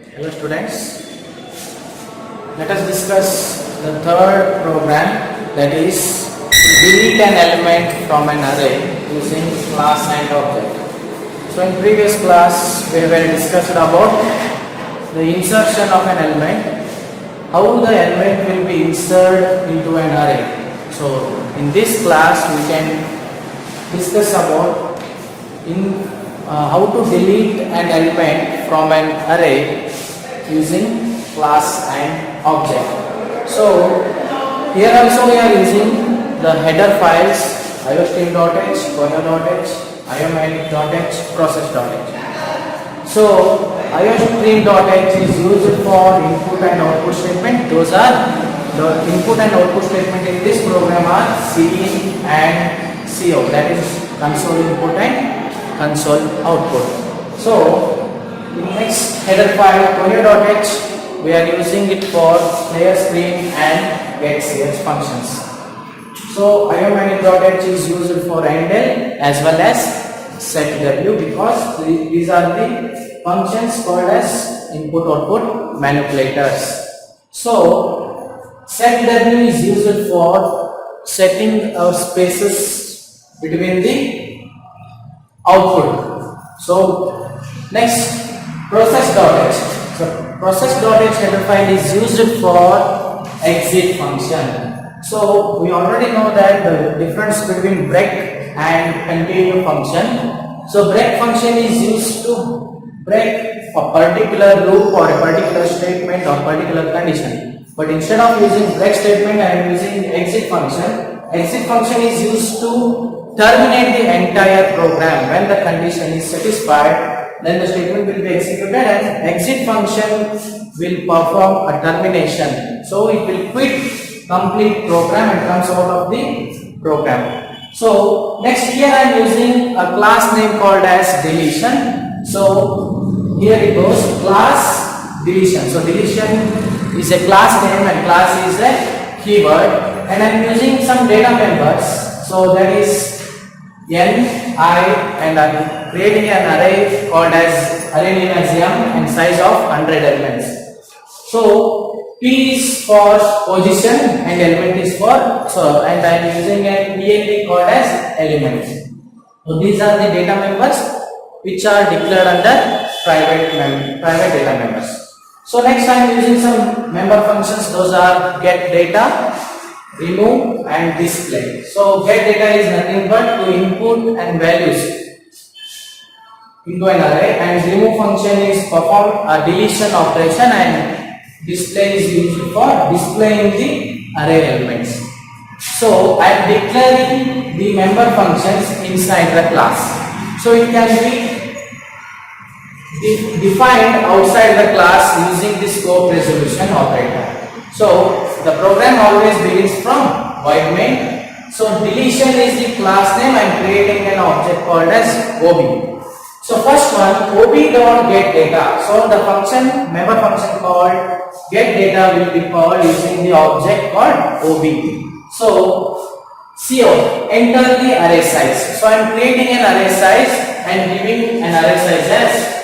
Hello students, let us discuss the third program, that is delete an element from an array using class and object. So in previous class we have discussed about the insertion of an element, how the element will be inserted into an array. So in this class we can discuss about how to delete an element from an array using class and object. So here also we are using the header files iostream.h, coher.h, iomanic.h, process.h. So iostream.h is used for input and output statement. Those are the input and output statement in this program are cin and co, that is console input and console output. So in next header file coher.h, we are using it for player screen and getCH functions. So iomanic.h is used for endl as well as setw, because these are the functions called as input output manipulators. So setw is used for setting spaces between the output. So next process.h. So process.h header file is used for exit function. So we already know that the difference between break and continue function. So break function is used to break a particular loop or a particular statement or particular condition. But instead of using break statement, I am using exit function. Exit function is used to terminate the entire program. When the condition is satisfied, then the statement will be executed and exit function will perform a termination. So it will quit complete program and comes out of the program. So next here I am using a class name called as deletion. So here it goes, class deletion. So deletion is a class name and class is a keyword, and I am using some data members. So that is n, I, and I am creating an array called as array name as m and size of 100 elements. So P is for position and element is for and I am using a PAP called as elements. So these are the data members which are declared under private data members. So next I am using some member functions. Those are get data, remove and display. So get data is nothing but to input and values into an array, and remove function is perform a deletion operation, and display is used for displaying the array elements. So I am declaring the member functions inside the class. So it can be defined outside the class using the scope resolution operator. So the program always begins from void main. So deletion is the class name. I am creating an object called as ob. So first one, ob.getData. So the function, member function called getData will be called using the object called ob. So co, enter the array size. So I am creating an array size and giving an array size as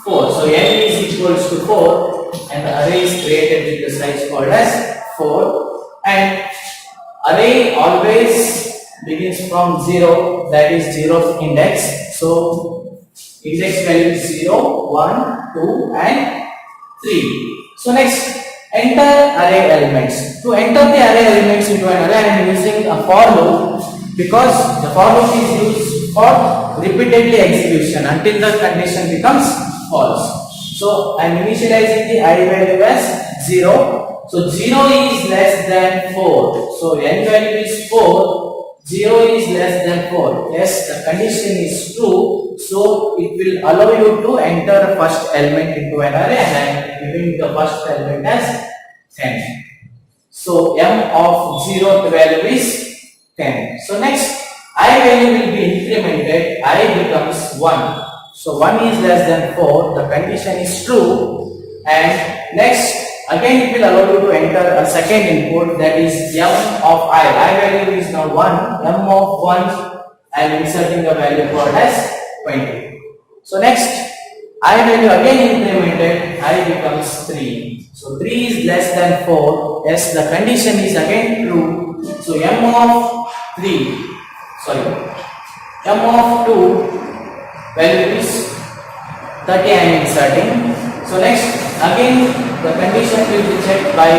4. So n is equals to 4 and the array is created with the size called as 4, and array always begins from 0, that is 0th index. So index value is 0, 1, 2 and 3. So next, enter array elements. To enter the array elements into an array, I am using a for loop, because the for loop is used for repeatedly execution until the condition becomes false. So I am initializing the I value as 0. So 0 is less than 4. So n value is 4. 0 is less than 4. Yes, the condition is true. So it will allow you to enter the first element into an array, and I am giving the first element as 10. So m of 0th value is 10. So next, I value will be incremented. I becomes 1. So 1 is less than 4. The condition is true. And next, again it will allow you to enter a second input, that is m of I. I value is now 1. M of 1, I am inserting the value called as 20. So next, I value again incremented, I becomes 3. So 3 is less than 4. Yes, the condition is again true. So m of 3, sorry, m of 2 value is 30 I am inserting. So next, again the condition will be checked by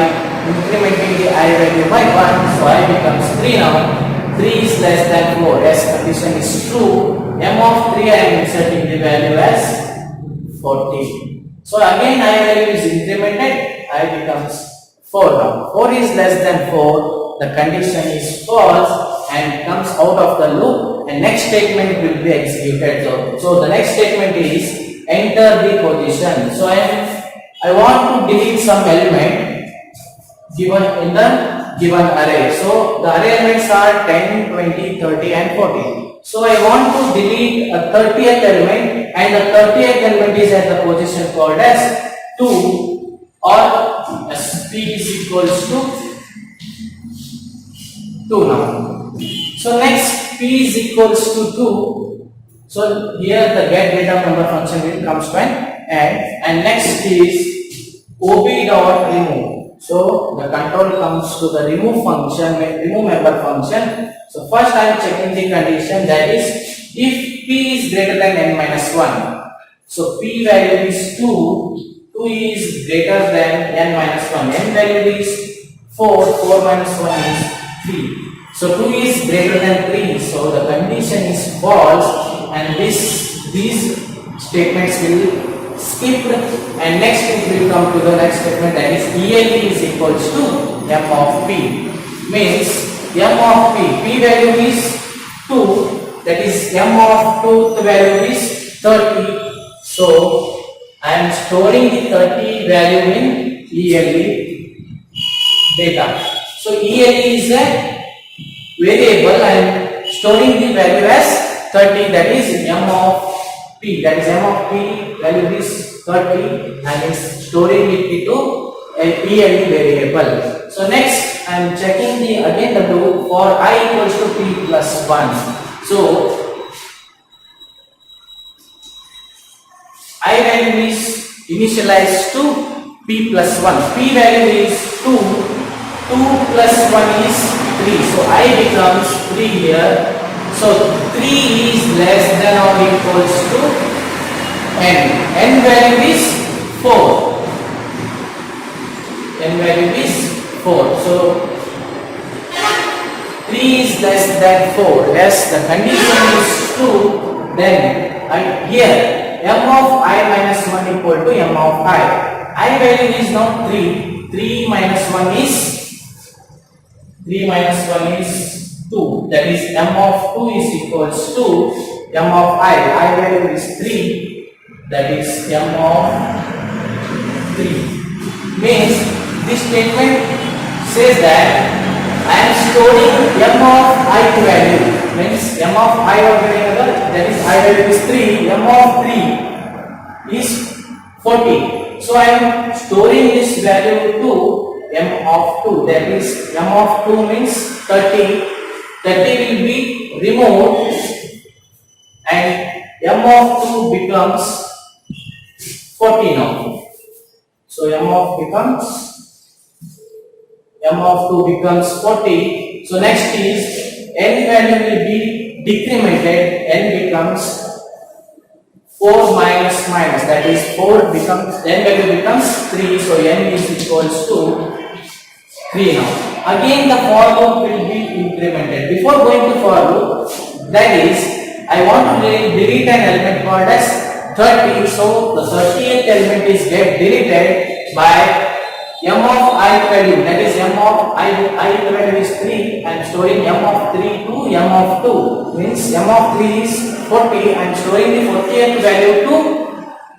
incrementing the I value by 1. So I becomes 3 now. 3 is less than 4. Yes, condition is true. M of 3 I am inserting the value as 40. So again I value is incremented, I becomes 4 now. 4 is less than 4, the condition is false and comes out of the loop, and next statement will be executed. So the next statement is enter the position. So I want to delete some element given in the given array. So the array elements are 10, 20, 30 and 40. So I want to delete a 30th element, and the 30th element is at the position called as 2, or as p is equals to 2 now. So next p is equals to 2. So here the get data member function will comes to an end, and next is ob dot remove. So the control comes to the remove function, remove member function. So first I am checking the condition, that is if p is greater than n minus 1. So p value is 2, 2 is greater than n minus 1, n value is 4, 4 minus 1 is 3. So 2 is greater than 3, so the condition is false, and these statements will skip, and next it will come to the next statement, that is ELE is equals to m of p. Means m of p value is 2, that is m of 2 the value is 30. So I am storing the 30 value in ELE data. So ELE is a variable, I am storing the value as 30, that is m of p, that is m of p value is 30, and is storing it into a ELE variable. So next I am checking again the loop for I equals to p plus 1. So I value is initialized to p plus 1. P value is 2. 2 plus 1 is 3. So I becomes 3 here. So 3 is less than or equals to n. N value is 4. N value is 4. So 3 is less than 4. Yes, the condition is true. Then here m of I minus 1 equal to m of I. I value is now 3. 3 minus 1 is 2. That is m of 2 is equals to m of I. I value is 3. That is m of 3. Means this statement says that I am storing m of I value. Means m of I available, that is I value is 3. M of 3 is 40. So I am storing this value to m of 2, that is m of 2 means 30. 30 will be removed, and m of 2 becomes 40 now. So m of 2 becomes 40. So next is n value will be decremented, n becomes 4 minus minus, that is 4 becomes, n value becomes 3, so n is equals to 3 now. Again the for loop will be incremented. Before going to for loop, that is I want to delete an element called as 30, so the 30th element is get deleted by m of I value, that is m of I value is 3. I am storing m of 3 to m of 2, means m of 3 is 40. I am storing the 40th value to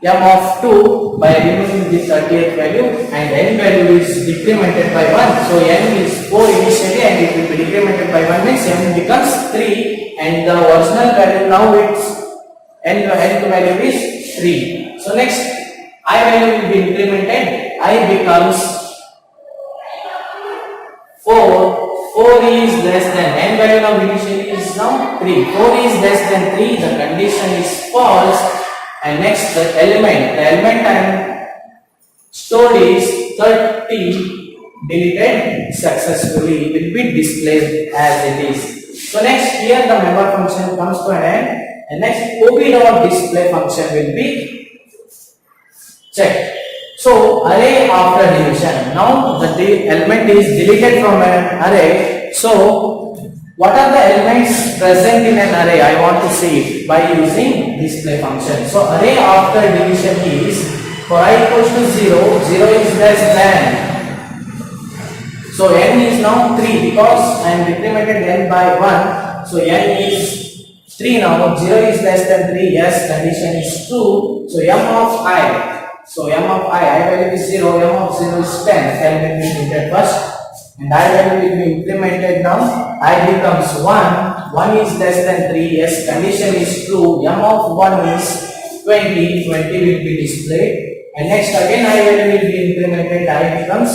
m of 2 by removing the 30th value, and n value is decremented by 1. So n is 4 initially, and it will be decremented by 1 means n becomes 3, and the original value now its n value is 3. So next I value will be incremented. I becomes 4. 4 is less than, n value now initially is now 3. 4 is less than 3, the condition is false, And next the element I am stored is 30 deleted successfully, will be displayed as it is. So next here the member function comes to an end, and next ob.display function will be checked. So array after division. Now the element is deleted from an array. So what are the elements present in an array? I want to see it by using display function. So array after division is for I equals to 0, 0 is less than. So n is now 3 because I am decremented n by 1. So n is 3 now. 0 is less than 3. Yes, condition is true. So m of I. So m of I value is 0, m of 0 is 10. 10 will be printed first, and I value will be implemented now. I becomes 1. 1 is less than 3. Yes, condition is true. M of 1 is 20. 20 will be displayed. And next again I value will be implemented. I becomes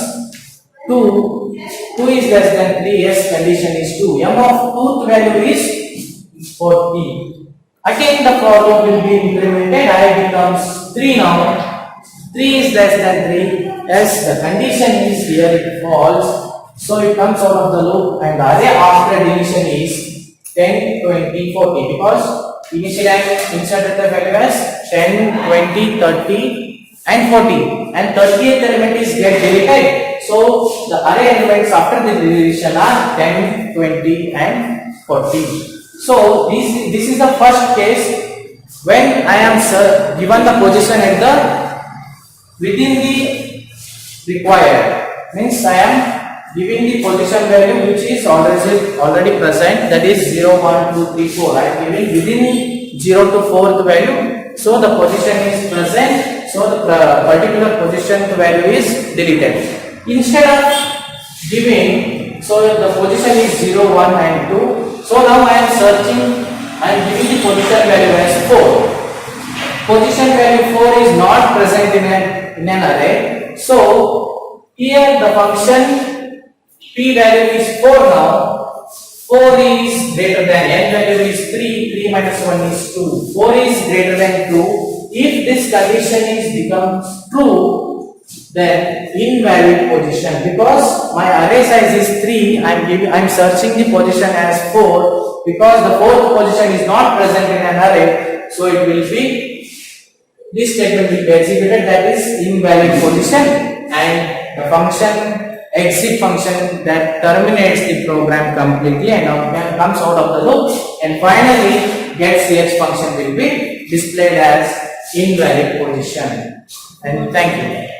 2. 2 is less than 3. Yes, condition is 2. M of 2th value is 40. Again the for loop will be implemented. I becomes 3 now. 3 is less than 3. Yes, the condition is here, it false. So it comes out of the loop, and the array after division is 10, 20, 40 because initially I inserted the value as 10, 20, 30 and 40, and 30th element is get deleted. So the array elements after the division are 10, 20 and 40. So this is the first case when I am given the position at the within the required, means I am giving the position value which is already present, that is 0, 1, 2, 3, 4. I am giving within 0 to 4th value, so the position is present, so the particular position value is deleted. Instead of giving, so the position is 0, 1 and 2, so now I am searching, I am giving the position value as 4. Position value 4 is not present in an array. So here the function p value is 4 now. 4 is greater than, n value is 3, 3 minus 1 is 2. 4 is greater than 2. If this condition becomes true, then invalid position, because my array size is 3, I am searching the position as 4 because the fourth position is not present in an array, so it will be, this statement will be executed, that is invalid position, and the function exit function that terminates the program completely and comes out of the loop, and finally getCH function will be displayed as invalid position. And thank you.